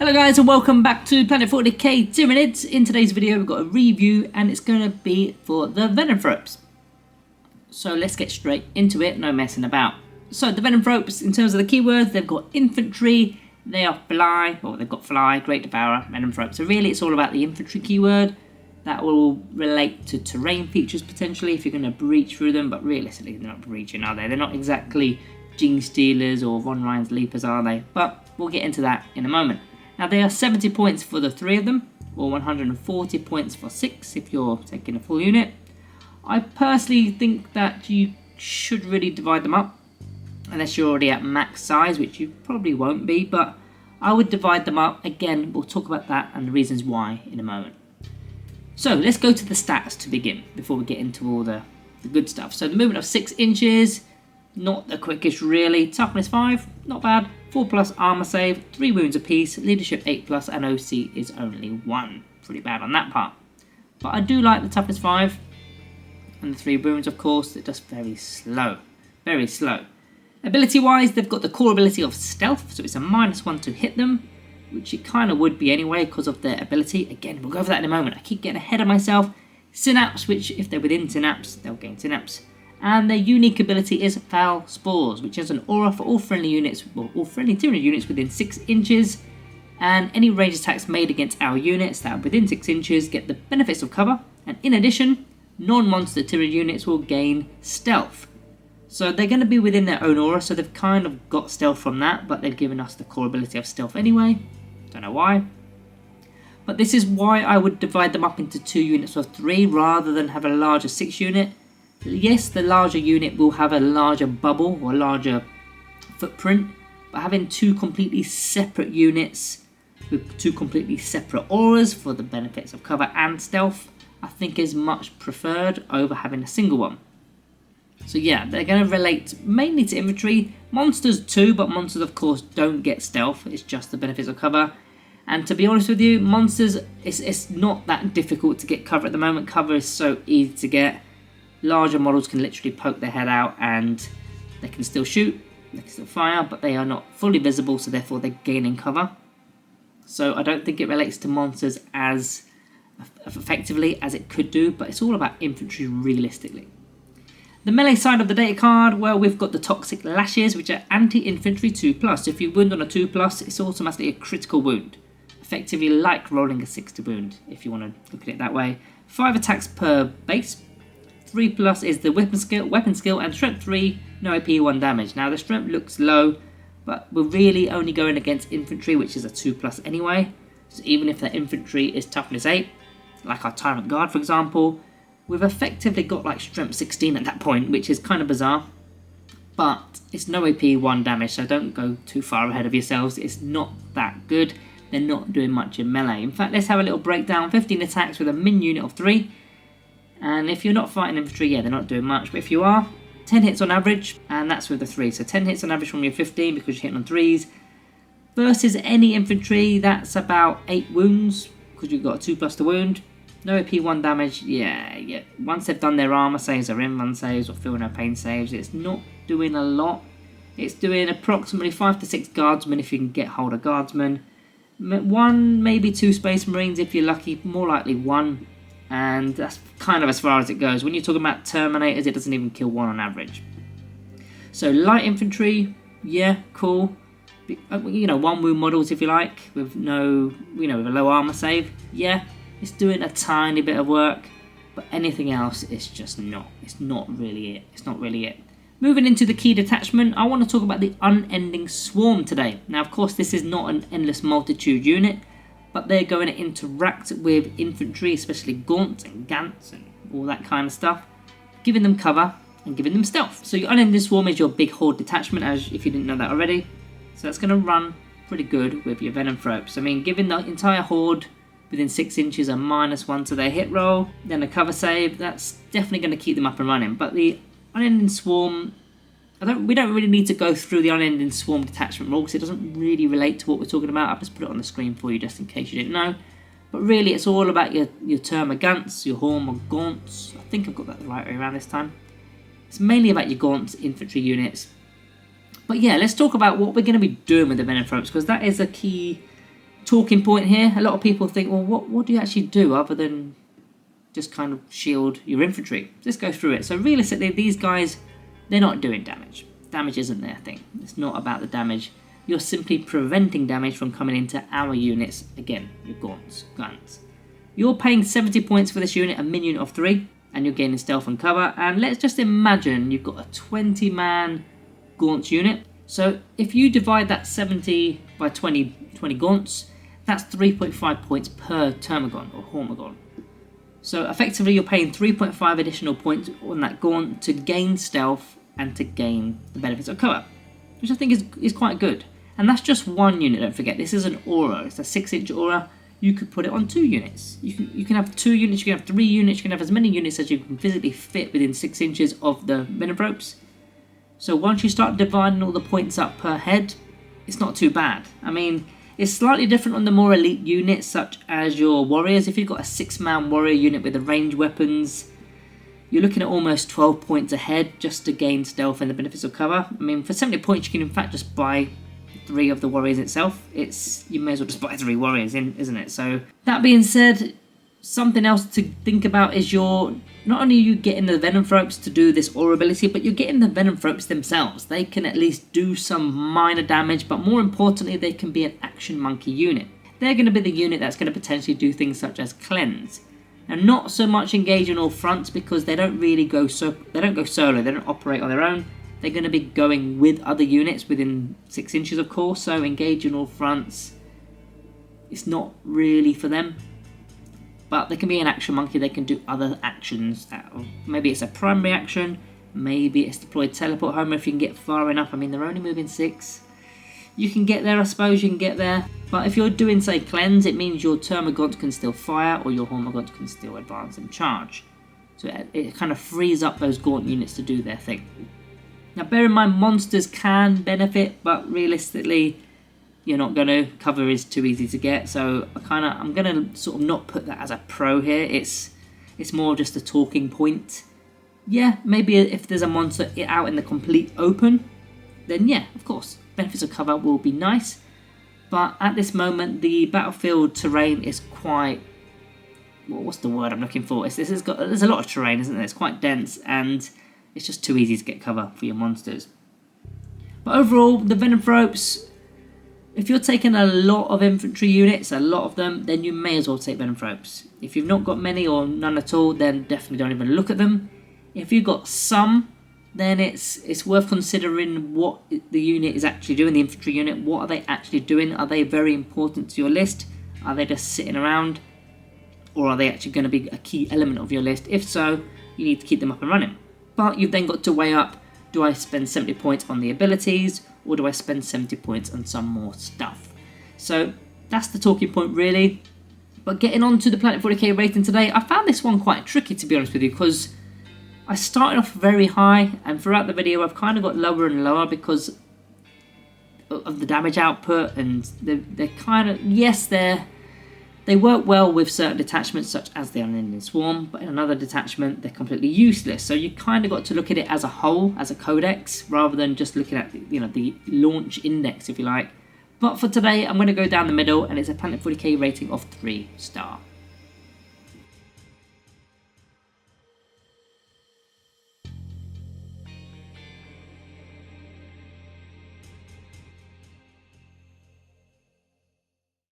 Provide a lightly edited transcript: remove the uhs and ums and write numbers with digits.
Hello guys and welcome back to Planet 40k Tyranids. In today's video we've got a review and it's going to be for the Venomthropes. So let's get straight into it, no messing about. So the Venomthropes, in terms of the keywords, they've got infantry, they are fly, well they've got fly, great devourer, Venomthropes. So really it's all about the infantry keyword. That will relate to terrain features potentially if you're going to breach through them, but realistically they're not breaching, are they? They're not exactly Jinx Stealers or Von Ryan's Leapers, are they? But we'll get into that in a moment. Now they are 70 points for the 3 of them, or 140 points for 6 if you're taking a full unit. I personally think that you should really divide them up, unless you're already at max size, which you probably won't be, but I would divide them up. Again, we'll talk about that and the reasons why in a moment. So let's go to the stats to begin, before we get into all the good stuff. So the movement of 6 inches, not the quickest really. Toughness 5, not bad. 4+ armor save, 3 wounds apiece, leadership 8+, and OC is only 1. Pretty bad on that part. But I do like the toughness 5 and the 3 wounds, of course. They're just very slow. Very slow. Ability wise, they've got the core ability of stealth, so it's a -1 to hit them, which it kind of would be anyway because of their ability. Again, we'll go over that in a moment. I keep getting ahead of myself. Synapse, which if they're within Synapse, they'll gain Synapse. And their unique ability is Foul Spores, which is an aura for all friendly units, well, all friendly Tyranid units within 6 inches. And any range attacks made against our units that are within 6 inches get the benefits of cover. And in addition, non-monster Tyranid units will gain Stealth. So they're going to be within their own aura, so they've kind of got Stealth from that, but they've given us the core ability of Stealth anyway. Don't know why. But this is why I would divide them up into 2 units of 3 rather than have a larger 6 unit. Yes, the larger unit will have a larger bubble or a larger footprint, but having 2 completely separate units with 2 completely separate auras for the benefits of cover and stealth, I think is much preferred over having a single one. So yeah, they're going to relate mainly to infantry, monsters too, but monsters of course don't get stealth, it's just the benefits of cover. And to be honest with you, monsters, it's not that difficult to get cover at the moment. Cover is so easy to get. Larger models can literally poke their head out and they can still shoot, they can still fire, but they are not fully visible, so therefore they're gaining cover. So I don't think it relates to monsters as effectively as it could do, but it's all about infantry realistically. The melee side of the data card, well, we've got the Toxic Lashes, which are anti-infantry 2+. So if you wound on a 2+, it's automatically a critical wound. Effectively like rolling a 6 to wound, if you want to look at it that way. 5 attacks per base. 3+ is the weapon skill, and strength 3, no AP, 1 damage. Now the strength looks low, but we're really only going against infantry, which is a 2+ anyway. So even if that infantry is toughness 8, like our Tyrant Guard for example, we've effectively got like strength 16 at that point, which is kind of bizarre. But it's no AP, 1 damage, so don't go too far ahead of yourselves. It's not that good. They're not doing much in melee. In fact, let's have a little breakdown. 15 attacks with a min unit of 3. And if you're not fighting infantry, yeah, they're not doing much. But if you are, 10 hits on average, and that's with the 3. So 10 hits on average from your 15 because you're hitting on 3s. Versus any infantry, that's about 8 wounds because you've got a 2+ to wound. No AP, 1 damage, yeah. Once they've done their armor saves or in-run saves or feel no pain saves, it's not doing a lot. It's doing approximately 5 to 6 guardsmen if you can get hold of guardsmen. 1, maybe 2 space marines if you're lucky, more likely 1. And that's kind of as far as it goes. When you're talking about Terminators, it doesn't even kill 1 on average. So light infantry, yeah, cool. You know, 1 wound models if you like, with no, with a low armor save. Yeah, it's doing a tiny bit of work, but anything else, it's just not. It's not really it. It's not really it. Moving into the key detachment, I want to talk about the Unending Swarm today. Now, of course, this is not an endless multitude unit, but they're going to interact with infantry, especially gaunts and gants and all that kind of stuff, giving them cover and giving them stealth. So your Unending Swarm is your big horde detachment, as if you didn't know that already. So that's going to run pretty good with your Venomthropes. I mean, giving the entire horde within 6 inches a -1 to their hit roll, then a cover save, that's definitely going to keep them up and running. But the Unending Swarm, we don't really need to go through the Unending Swarm detachment rule because it doesn't really relate to what we're talking about. I've just put it on the screen for you just in case you didn't know. But really it's all about your Termagants, your Horn Gaunts. I think I've got that the right way around this time. It's mainly about your Gaunts infantry units. But yeah, let's talk about what we're going to be doing with the Venomthropes, because that is a key talking point here. A lot of people think, well, what do you actually do other than just kind of shield your infantry? Let's go through it. So realistically, these guys, they're not doing damage. Damage isn't their thing. It's not about the damage. You're simply preventing damage from coming into our units. Again, your gaunts, guns. You're paying 70 points for this unit, a minion of 3, and you're gaining stealth and cover. And let's just imagine you've got a 20-man gaunts unit. So if you divide that 70 by 20 gaunts, that's 3.5 points per termagon or hormagon. So effectively you're paying 3.5 additional points on that gaunt to gain stealth and to gain the benefits of cover, which I think is quite good. And that's just one unit, don't forget. This is an aura. It's a 6-inch aura. You could put it on 2 units. You can have 2 units, you can have 3 units, you can have as many units as you can physically fit within 6 inches of the Venomthropes. So once you start dividing all the points up per head, it's not too bad. I mean, it's slightly different on the more elite units, such as your warriors. If you've got a 6-man warrior unit with the ranged weapons, you're looking at almost 12 points a head just to gain stealth and the benefits of cover. I mean, for 70 points, you can in fact just buy 3 of the warriors itself. You may as well just buy 3 warriors in, isn't it? So that being said, something else to think about is not only are you getting the Venomthropes to do this aura ability, but you're getting the Venomthropes themselves. They can at least do some minor damage, but more importantly, they can be an action monkey unit. They're going to be the unit that's going to potentially do things such as cleanse. And not so much engage on all fronts because they don't really go solo, they don't operate on their own. They're going to be going with other units within 6 inches, of course, so engage on all fronts. It's not really for them. But they can be an action monkey, they can do other actions. Maybe it's a primary action, maybe it's deploy teleport home if you can get far enough. I mean, they're only moving 6. You can get there, I suppose you can get there. But if you're doing, say, cleanse, it means your termagant can still fire or your hormagant can still advance and charge. So it kind of frees up those gaunt units to do their thing. Now bear in mind, monsters can benefit, but realistically, you're not going to. Cover is too easy to get, so I'm going to sort of not put that as a pro here. It's more just a talking point. Yeah, maybe if there's a monster out in the complete open, then yeah, of course, benefits of cover will be nice. But at this moment, the battlefield terrain is quite... what's the word I'm looking for? There's a lot of terrain, isn't there? It's quite dense, and it's just too easy to get cover for your monsters. But overall, the Venomthropes, if you're taking a lot of infantry units, a lot of them, then you may as well take Venomthropes. If you've not got many or none at all, then definitely don't even look at them. If you've got some, then it's worth considering what the unit is actually doing, the infantry unit. What are they actually doing? Are they very important to your list? Are they just sitting around? Or are they actually going to be a key element of your list? If so, you need to keep them up and running. But you've then got to weigh up, do I spend 70 points on the abilities, or do I spend 70 points on some more stuff? So that's the talking point really. But getting on to the Planet 40k rating today, I found this one quite tricky, to be honest with you, because I started off very high, and throughout the video I've kind of got lower and lower because of the damage output, and they're kind of, yes, they work well with certain detachments such as the Unending Swarm, but in another detachment they're completely useless. So you kind of got to look at it as a whole, as a codex, rather than just looking at the launch index, if you like. But for today I'm going to go down the middle, and it's a Planet 40k rating of 3 star.